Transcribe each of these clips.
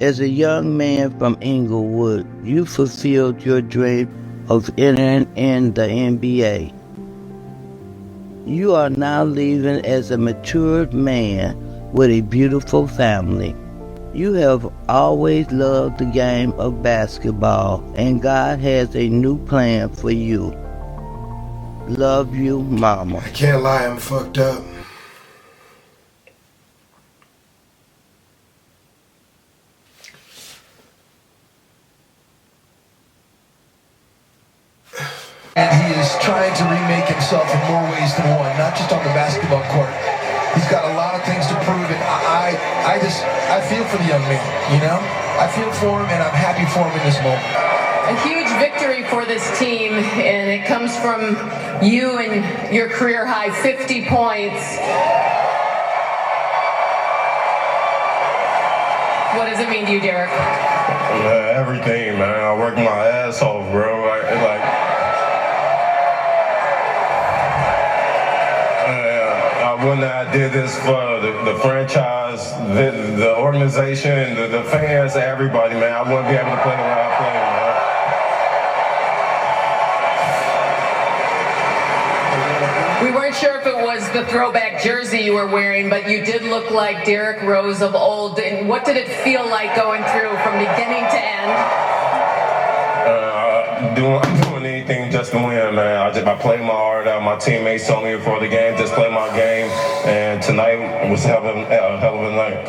As a young man from Inglewood, you fulfilled your dream of entering in the NBA. You are now leaving as a matured man with a beautiful family. You have always loved the game of basketball, and God has a new plan for you. Love you, Mama. I can't lie, I'm fucked up. And he is trying to remake himself in more ways than one, not just on the basketball court. He's got a lot of things to prove, and I feel for the young man, you know? I feel for him, and I'm happy for him in this moment. A huge victory for this team, and it comes from you and your career high 50 points. What does it mean to you, Derrick? Everything, man. I work my ass off, bro. When I did this for the franchise, the organization, the fans, everybody, man, I wouldn't be able to play the way I play, man. We weren't sure if it was the throwback jersey you were wearing, but you did look like Derrick Rose of old. And what did it feel like going through from beginning to end? Doing anything just to win, man. I played my heart out. My teammates told me before the game, just play my game. And tonight was a hell of a night.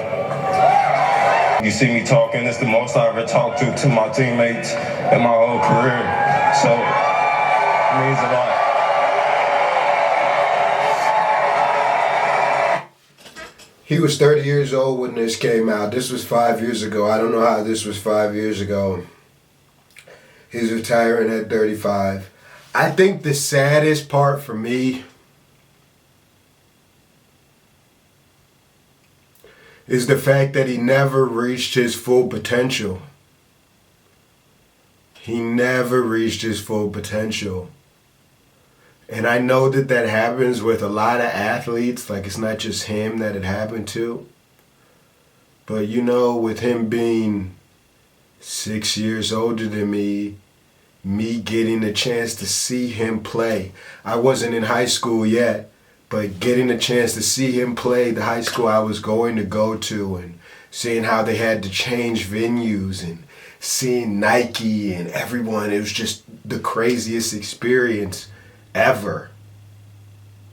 You see me talking, it's the most I ever talked to my teammates in my whole career. So, it means a lot. He was 30 years old when this came out. This was 5 years ago. I don't know how this was 5 years ago. He's retiring at 35. I think the saddest part for me is the fact that he never reached his full potential. He never reached his full potential. And I know that that happens with a lot of athletes. Like, it's not just him that it happened to. But, you know, with him being 6 years older than me getting a chance to see him play. I wasn't in high school yet, but getting a chance to see him play the high school I was going to go to, and seeing how they had to change venues, and seeing Nike and everyone, it was just the craziest experience ever.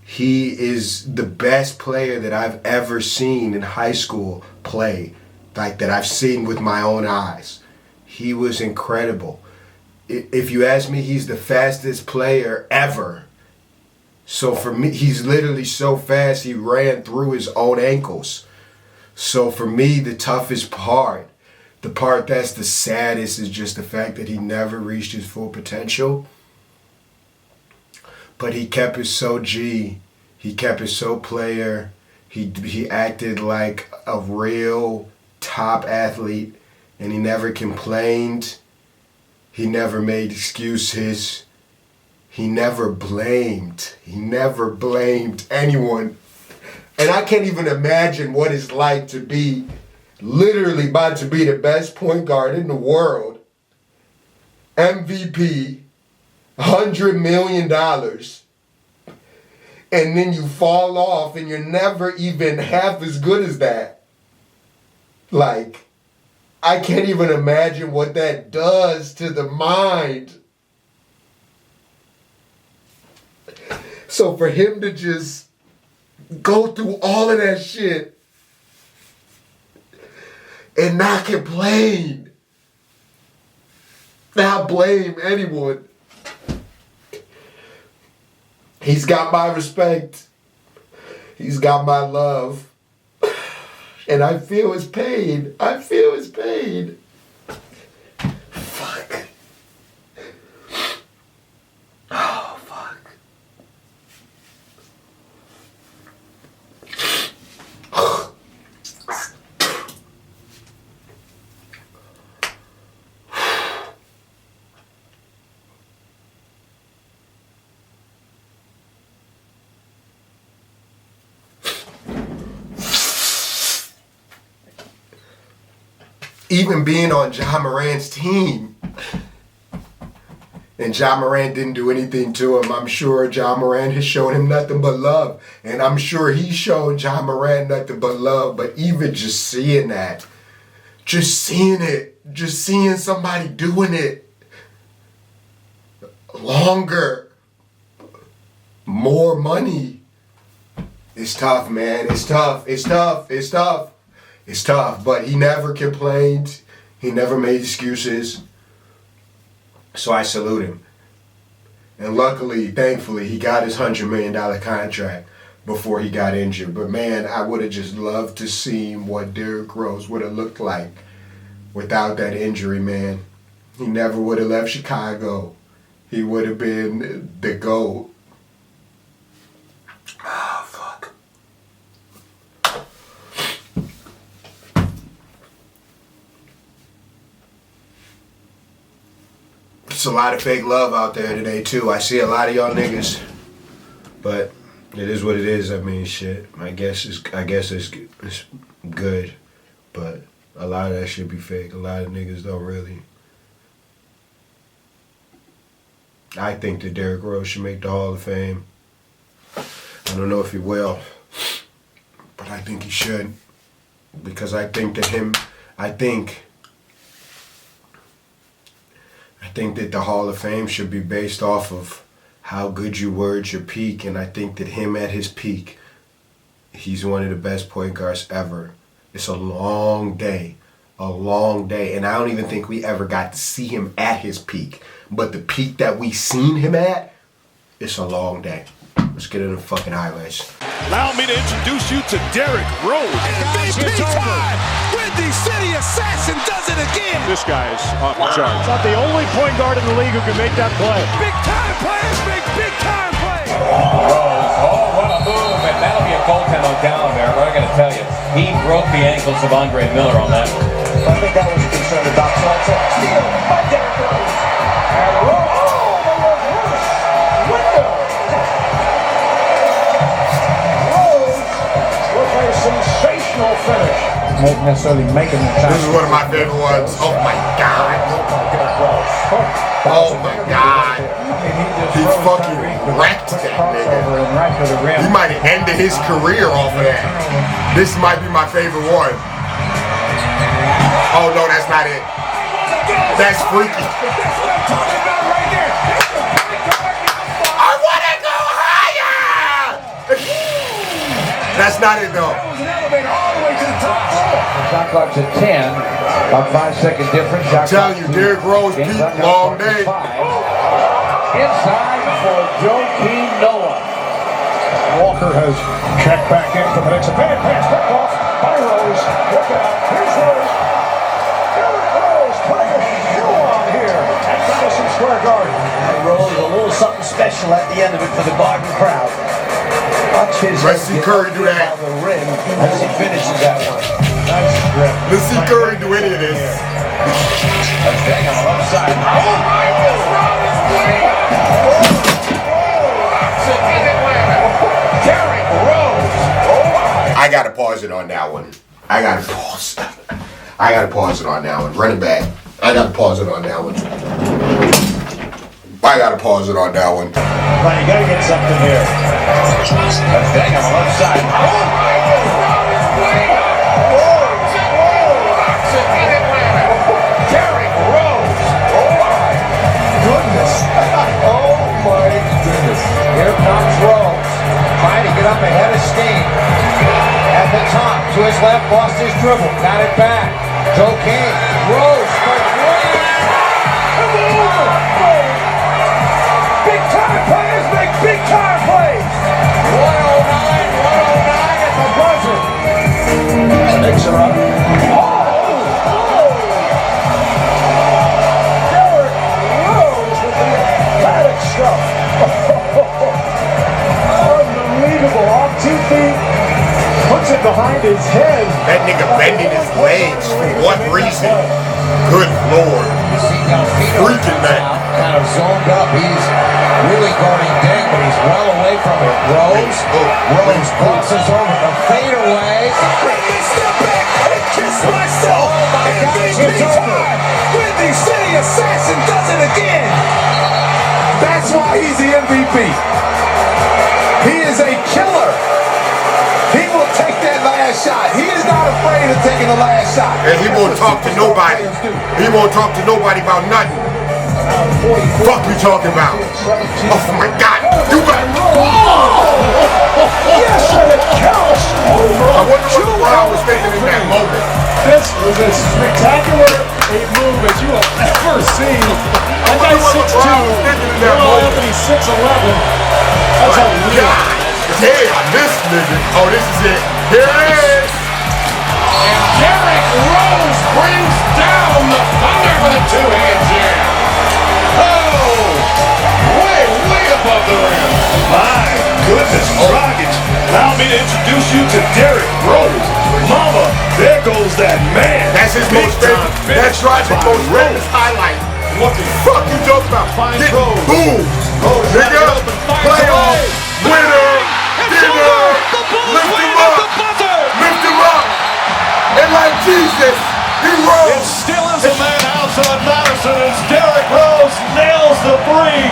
He is the best player that I've ever seen in high school play, like that I've seen with my own eyes. He was incredible. If you ask me, he's the fastest player ever. So for me, he's literally so fast, he ran through his own ankles. So for me, the toughest part, the part that's the saddest, is just the fact that he never reached his full potential. But he kept his so G. He kept his so player. He acted like a real top athlete. And he never complained. He never made excuses. He never blamed. He never blamed anyone. And I can't even imagine what it's like to be literally about to be the best point guard in the world. MVP, $100 million. And then you fall off and you're never even half as good as that. Like, I can't even imagine what that does to the mind. So for him to just go through all of that shit and not complain, not blame anyone, he's got my respect. He's got my love. And I feel his pain. I feel his pain. Fuck. Oh, fuck. even being on Ja Morant's team. And Ja Morant didn't do anything to him. I'm sure Ja Morant has shown him nothing but love. And I'm sure he's shown Ja Morant nothing but love. But even just seeing that, just seeing it, just seeing somebody doing it longer, more money, it's tough, man. It's tough. It's tough. It's tough. It's tough. But he never complained. He never made excuses. So I salute him. And luckily, thankfully, he got his $100 million contract before he got injured. But man, I would have just loved to see what Derrick Rose would have looked like without that injury, man. He never would have left Chicago. He would have been the GOAT. Ah, fuck. It's a lot of fake love out there today, too. I see a lot of y'all niggas. But it is what it is. I mean, shit. I guess it's good. But a lot of that shit be fake. A lot of niggas don't really. I think that Derrick Rose should make the Hall of Fame. I don't know if he will. But I think he should. Because I think that I think that the Hall of Fame should be based off of how good you were at your peak, and I think that him at his peak, he's one of the best point guards ever. It's a long day, and I don't even think we ever got to see him at his peak. But the peak that we seen him at, it's a long day. Let's get into the fucking highlights. Allow me to introduce you to Derrick Rose. MVP time! Windy City Assassin does it again! This guy is off the charts. Not the only point guard in the league who can make that play. Big time players make big time plays! Rose, oh, what a move, and that'll be a goaltender down there. But I gotta tell you, he broke the ankles of Andre Miller on that one. I think that was a concern about Celtics. Steal by Derrick Rose. And Rose, the reverse window. Rose with a sensational finish. Not necessarily making the time. This is one of my favorite ones. Oh my God. Oh my God. He fucking wrecked that nigga. He might have ended his career off of that. This might be my favorite one. Oh no, that's not it. That's freaky. I wanna go higher! That's not it though. Shot clock's at 10. About 5 second difference. I'm telling you, Derrick Rose peak, long day. Inside for Joakim Noah. Walker has checked back in for the next bad pass. Back off by Rose. Look out. Here's Rose. Derrick Rose putting a shoe on here at Madison Square Garden. Rose, a little something special at the end of it for the Garden crowd. Watch his Let's see Curry do that. The rim as he finishes that one. Nice grip. Let's see Curry do any of this. That's Dang on the left side. Derrick Rose. I gotta pause it on that one. I gotta pause it on that one. Run it back. I gotta pause it on that one. I gotta pause it on that one. But you gotta get something here. That's Dang on the left side. Derrick Rose. Oh my goodness. Oh my goodness. Here comes Rose. Trying to get up ahead of steam. At the top, to his left, lost his dribble. Got it back. Joakim. Rose for three. Big time players make big time plays. 109 at the buzzer. Mix her up. Derrick Rose with the emphatic stuff. Unbelievable. Off 2 feet. Puts it behind his head. That nigga bending his legs for what reason? Good Lord. You see now Peter Freaking man. kind of zoned up. He's really guarding Deng, but he's well away from it. Rose crosses over the fadeaway. Step back. I kiss myself. MVP time. Windy City Assassin does it again. That's why he's the MVP. He is a killer. He will take that last shot. He is not afraid of taking the last shot. And he won't talk to nobody. He won't talk to nobody about nothing. Fuck you talking about? Oh my God! You got Yes, and it counts. I wonder what the crowd was thinking in that moment. This was as spectacular a move as you have ever seen. That guy's 6'2", Anthony's 6'11". That's a lead. God damn, this nigga. Oh, this is it. Here it is. And Derrick Rose brings down the Thunder with a two-hand jam. Oh, way above the rim. My goodness, Dragic. Allow me to introduce you to Derrick Rose. Mama, there goes that man. That's his most favorite. That's Dragic's most famous highlight. What the fuck you talking about? Getting boom. Nigga, playoff, winner, dinner, lift him up. Lift him up. And like Jesus, he rose. It still is a madhouse on Madison as Derrick Rose nails the three.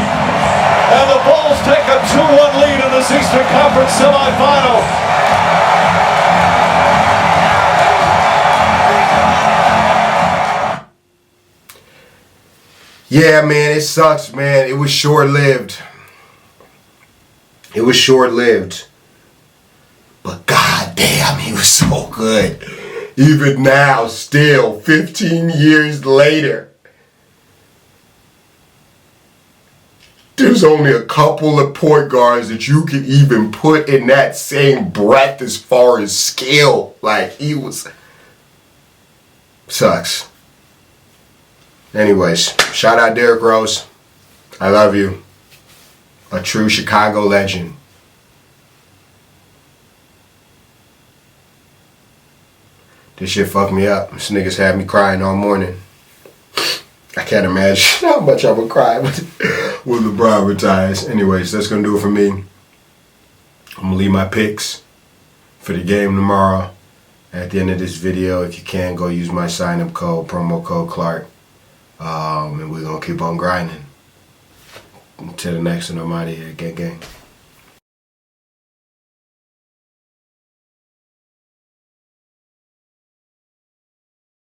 And the Bulls take a 2-1 lead in this Eastern Conference semifinal. Yeah, man, it sucks, man. It was short-lived. It was short-lived. But goddamn, he was so good. Even now, still, 15 years later, there's only a couple of point guards that you can even put in that same breath as far as skill. Like, he was... Sucks. Anyways, shout out Derrick Rose. I love you. A true Chicago legend. This shit fucked me up. This niggas had me crying all morning. I can't imagine how much I would cry when LeBron retires. Anyways, that's going to do it for me. I'm going to leave my picks for the game tomorrow. At the end of this video, if you can, go use my sign-up code, promo code Clark. And we're going to keep on grinding. Until the next one, I'm out of here. Gang, gang.